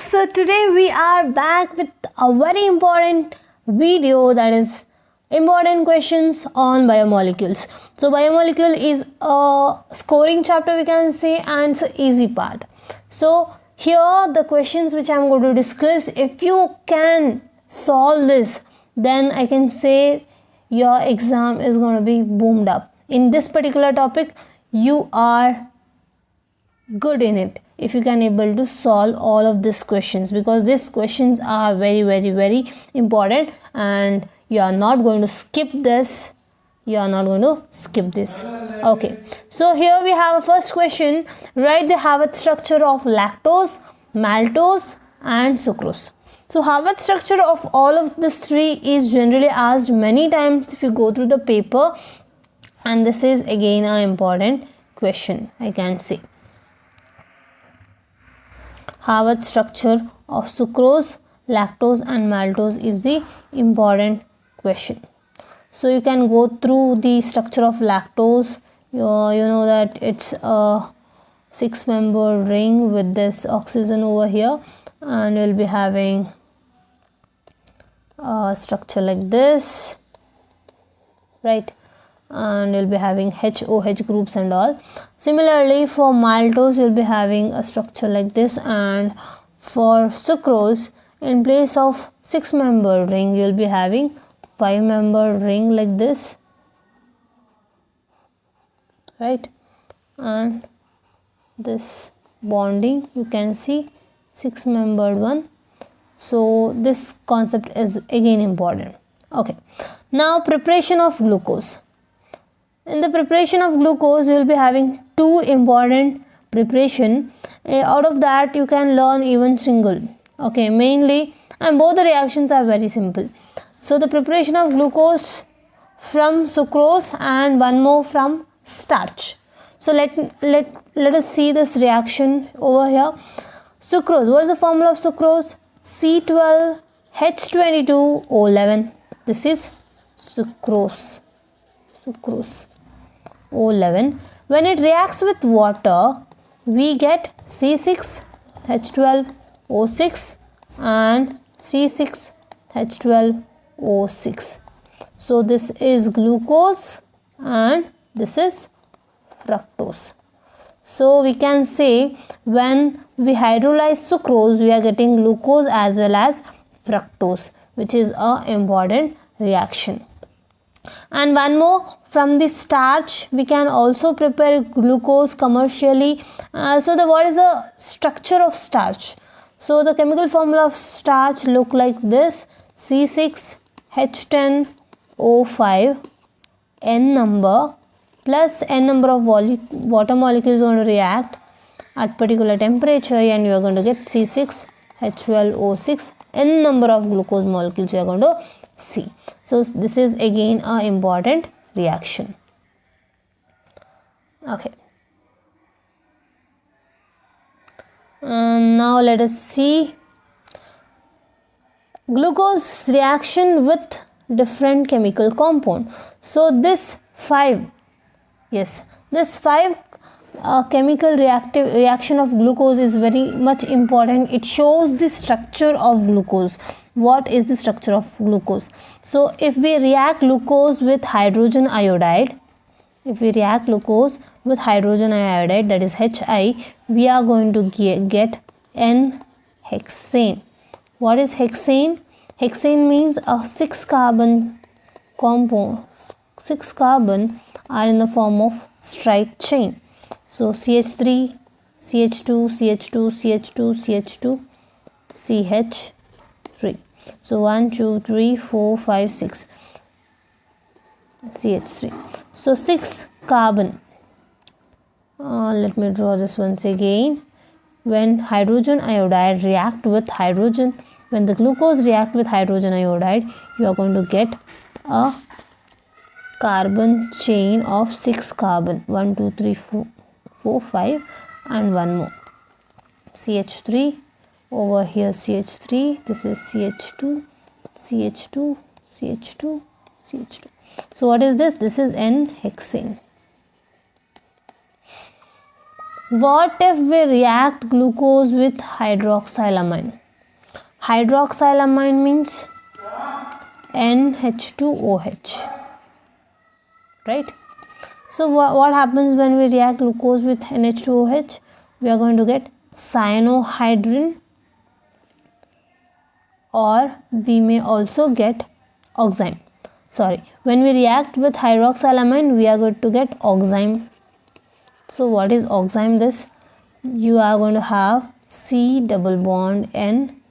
So today we are back with a very important video, that is important questions on biomolecules. So biomolecule is a scoring chapter, we can say, and it's an easy part. So here the questions which I am going to discuss, if you can solve this, then I can say your exam is going to be boomed up. In this particular topic, you are good in it if you can able to solve all of these questions, because these questions are very important and you are not going to skip this. Okay, so here we have a first question. Write the Harvard structure of lactose, maltose and sucrose. So Harvard structure of all of these three is generally asked many times if you go through the paper, and this is again an important question, I can say. Harvard structure of sucrose, lactose and maltose is the important question. So you can go through the structure of lactose. You know that it's a 6-member ring with this oxygen over here, and you'll be having a structure like this, right? And you'll be having HOH groups and all. Similarly, for maltose you'll be having a structure like this, and for sucrose, in place of 6-member ring you'll be having 5-member ring like this, right? And this bonding you can see 6-membered one. So this concept is again important. Okay, now preparation of glucose. In the preparation of glucose, you will be having two important preparation. Out of that, you can learn even single. Okay, mainly, and both the reactions are very simple. So the preparation of glucose from sucrose and one more from starch. So let us see this reaction over here. Sucrose. What is the formula of sucrose? C12H22O11. This is sucrose. O11. When it reacts with water, we get C6H12O6 and C6H12O6. So this is glucose and this is fructose. So we can say when we hydrolyze sucrose, we are getting glucose as well as fructose, which is an important reaction. And one more, from the starch we can also prepare glucose commercially. What is the structure of starch? So the chemical formula of starch look like this: C6H10O5, N number plus N number of water molecules going to react at particular temperature, and you are going to get C6H12O6, N number of glucose molecules you are going to see. So this is again an important reaction. Okay. Now let us see glucose reaction with different chemical compound. So this 5 chemical reaction of glucose is very much important. It shows the structure of glucose. What is the structure of glucose? So if we react glucose with hydrogen iodide, that is Hi, we are going to get N-hexane. What is hexane? Hexane means a 6 carbon compound. 6 carbon are in the form of straight chain. So CH3, CH2, CH2, CH2, CH2, CH3. So 1, 2, 3, 4, 5, 6. CH3. So 6 carbon. Let me draw this once again. When hydrogen iodide react with hydrogen, when the glucose react with hydrogen iodide, you are going to get a carbon chain of 6 carbon. 1, 2, 3, 4, 5 and one more. CH3. Over here CH3, this is CH2, CH2, CH2, CH2. So what is this? This is N-hexane. What if we react glucose with hydroxylamine? Hydroxylamine means NH2OH, right? So what happens when we react glucose with NH2OH? We are going to get cyanohydrin, or we may also get oxime. Sorry, when we react with hydroxylamine, we are going to get oxime. So what is oxime? This, you are going to have C double bond N,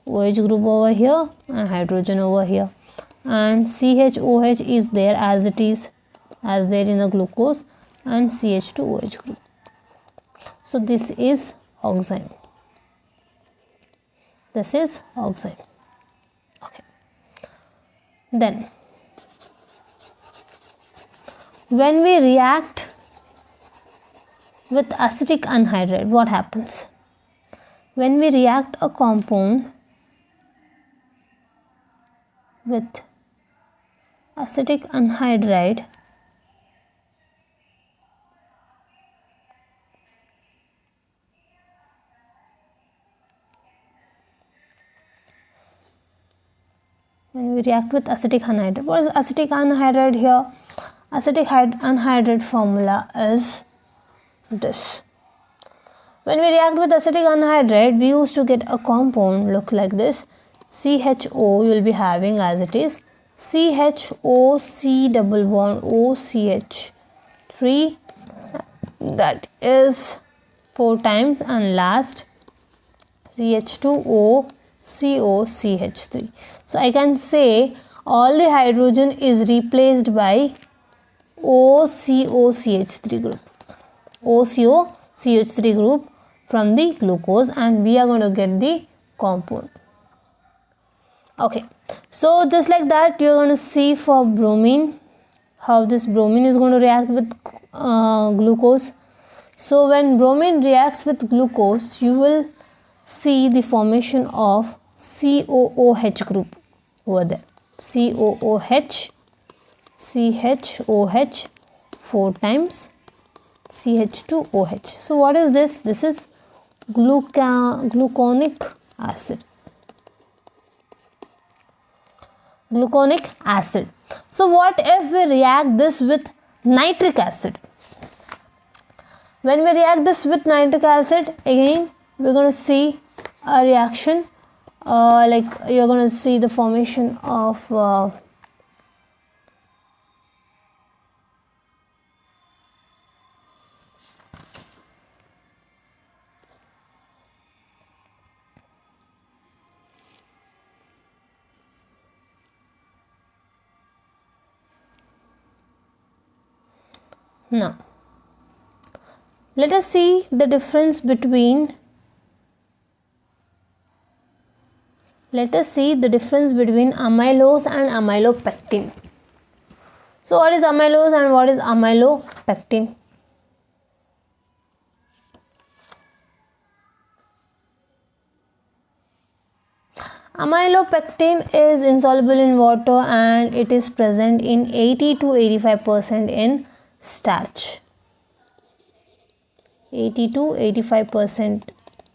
OH group over here and hydrogen over here, and CHOH is there as it is, as there in the glucose, and CH2OH group. So this is oxime. This is oxime. Okay. Then when we react with acetic anhydride, what happens? When we react a compound with acetic anhydride, what is acetic anhydride here? Acetic anhydride formula is this. When we react with acetic anhydride, we used to get a compound look like this. CHO you will be having as it is, CHOC double bond OCH3, that is 4 times, and last CH2O COCH3. So I can say all the hydrogen is replaced by OCOCH3 group. OCOCH3 group from the glucose, and we are going to get the compound. Okay, so just like that, you are going to see for bromine how this bromine is going to react with glucose. So when bromine reacts with glucose, you will see the formation of COOH group over there. COOH, CHOH 4 times, CH2OH. So what is this? This is gluconic acid. Gluconic acid. So what if we react this with nitric acid? When we react this with nitric acid, again we're going to see a reaction, like you're going to see the formation of now let us see the difference between amylose and amylopectin. So what is amylose and what is amylopectin? Amylopectin is insoluble in water and it is present in 80 to 85% in starch. 80 to 85%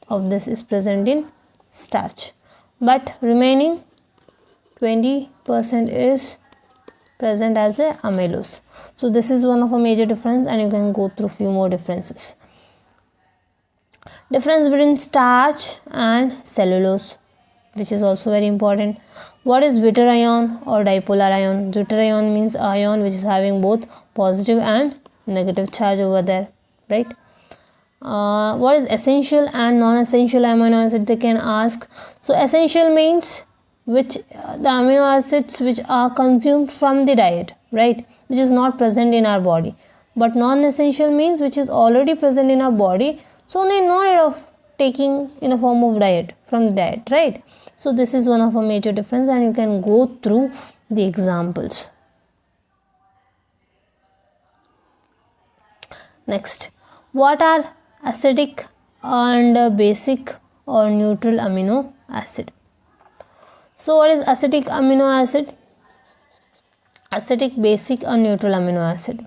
of this is present in starch, but remaining 20% is present as a amylose. So this is one of a major difference, and you can go through few more differences. Difference between starch and cellulose, which is also very important. What is Zwitter ion or dipolar ion? Zwitter ion means ion which is having both positive and negative charge over there, right? What is essential and non-essential amino acid, they can ask. So essential means which the amino acids which are consumed from the diet, right, which is not present in our body. But non-essential means which is already present in our body, so they no need of taking in a form of diet, from the diet, right? So this is one of a major difference, and you can go through the examples. Next, what are acidic and basic or neutral amino acid? So what is acidic amino acid? Acidic, basic or neutral amino acid.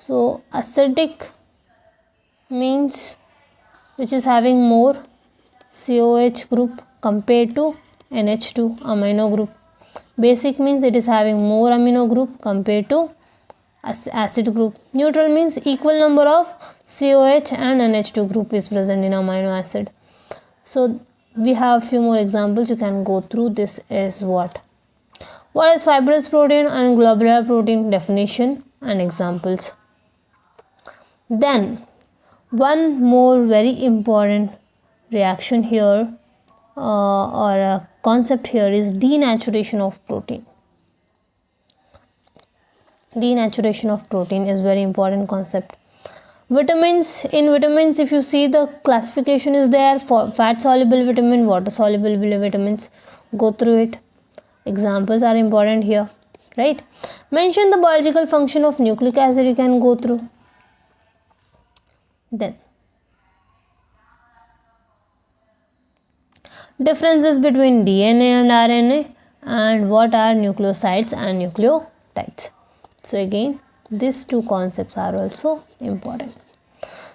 So acidic means which is having more COH group compared to NH2 amino group. Basic means it is having more amino group compared to acid group. Neutral means equal number of COH and NH2 group is present in amino acid. So we have few more examples you can go through. This is what is fibrous protein and globular protein, definition and examples. Then one more very important reaction here or a concept here is denaturation of protein. Denaturation of protein is very important concept. Vitamins, in vitamins if you see the classification is there for fat soluble vitamin, water soluble vitamins. Go through it. Examples are important here, right? Mention the biological function of nucleic acid, you can go through. Then differences between DNA and RNA and what are nucleosides and nucleotides. So again these two concepts are also important.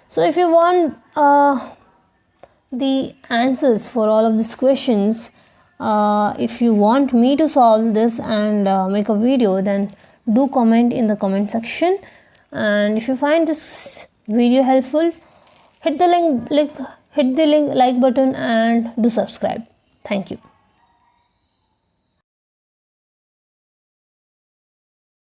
So if you want the answers for all of these questions, if you want me to solve this and make a video, then do comment in the comment section. And if you find this video helpful, hit the like button and do subscribe. Thank you.